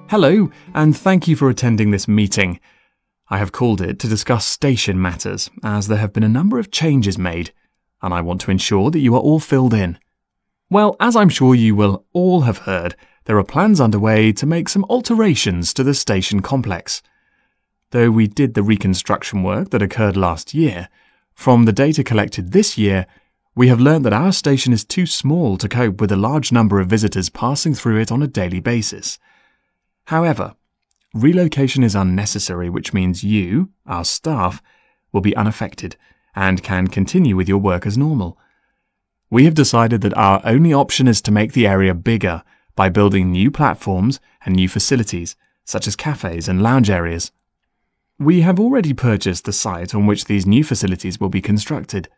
Hello, and thank you for attending this meeting. I have called it to discuss station matters, as there have been a number of changes made, and I want to ensure that you are all filled in. Well, as I'm sure you will all have heard, there are plans underway to make some alterations to the station complex. Though we did the reconstruction work that occurred last year, from the data collected this year, we have learned that our station is too small to cope with a large number of visitors passing through it on a daily basis. However, relocation is unnecessary, which means you, our staff, will be unaffected and can continue with your work as normal. We have decided that our only option is to make the area bigger by building new platforms and new facilities, such as cafes and lounge areas. We have already purchased the site on which these new facilities will be constructed.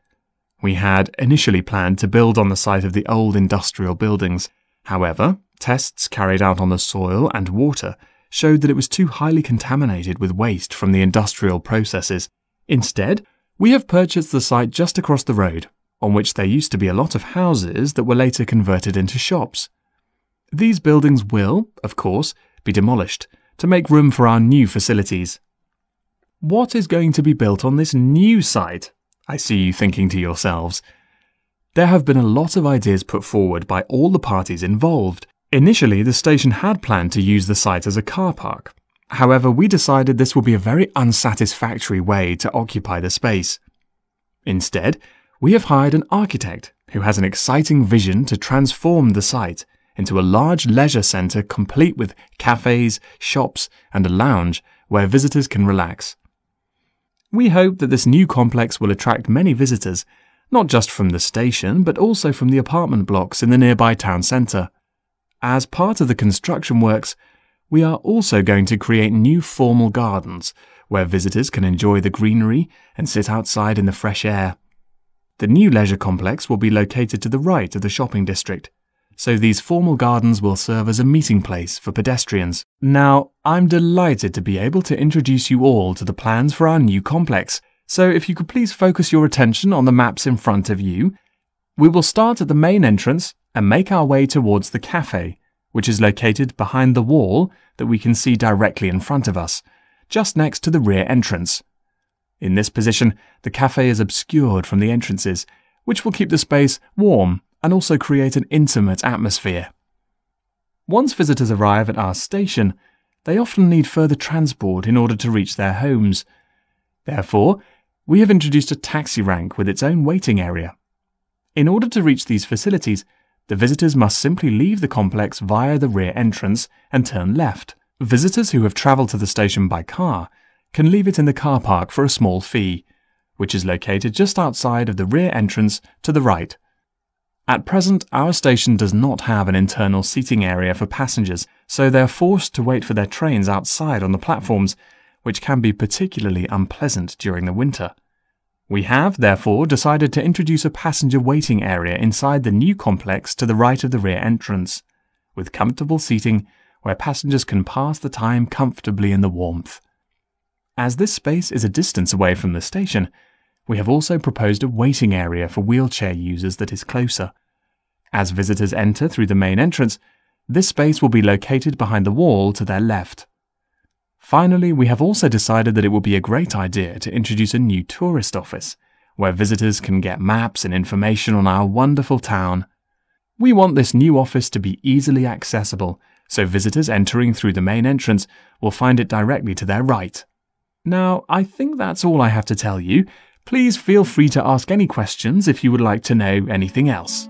We had initially planned to build on the site of the old industrial buildings. However, tests carried out on the soil and water showed that it was too highly contaminated with waste from the industrial processes. Instead, we have purchased the site just across the road, on which there used to be a lot of houses that were later converted into shops. These buildings will, of course, be demolished to make room for our new facilities. What is going to be built on this new site? I see you thinking to yourselves. There have been a lot of ideas put forward by all the parties involved. Initially, the station had planned to use the site as a car park. However, we decided this would be a very unsatisfactory way to occupy the space. Instead, we have hired an architect who has an exciting vision to transform the site into a large leisure centre complete with cafes, shops, and a lounge where visitors can relax. We hope that this new complex will attract many visitors, not just from the station, but also from the apartment blocks in the nearby town centre. As part of the construction works, we are also going to create new formal gardens where visitors can enjoy the greenery and sit outside in the fresh air. The new leisure complex will be located to the right of the shopping district, so these formal gardens will serve as a meeting place for pedestrians. Now, I'm delighted to be able to introduce you all to the plans for our new complex, so if you could please focus your attention on the maps in front of you. We will start at the main entrance and make our way towards the cafe, which is located behind the wall that we can see directly in front of us, just next to the rear entrance. In this position, the cafe is obscured from the entrances, which will keep the space warm and also create an intimate atmosphere. Once visitors arrive at our station, they often need further transport in order to reach their homes. Therefore, we have introduced a taxi rank with its own waiting area. In order to reach these facilities, the visitors must simply leave the complex via the rear entrance and turn left. Visitors who have travelled to the station by car can leave it in the car park for a small fee, which is located just outside of the rear entrance to the right. At present, our station does not have an internal seating area for passengers, so they are forced to wait for their trains outside on the platforms, which can be particularly unpleasant during the winter. We have, therefore, decided to introduce a passenger waiting area inside the new complex to the right of the rear entrance, with comfortable seating where passengers can pass the time comfortably in the warmth. As this space is a distance away from the station, we have also proposed a waiting area for wheelchair users that is closer. As visitors enter through the main entrance, this space will be located behind the wall to their left. Finally, we have also decided that it would be a great idea to introduce a new tourist office, where visitors can get maps and information on our wonderful town. We want this new office to be easily accessible, so visitors entering through the main entrance will find it directly to their right. Now, I think that's all I have to tell you. Please feel free to ask any questions if you would like to know anything else.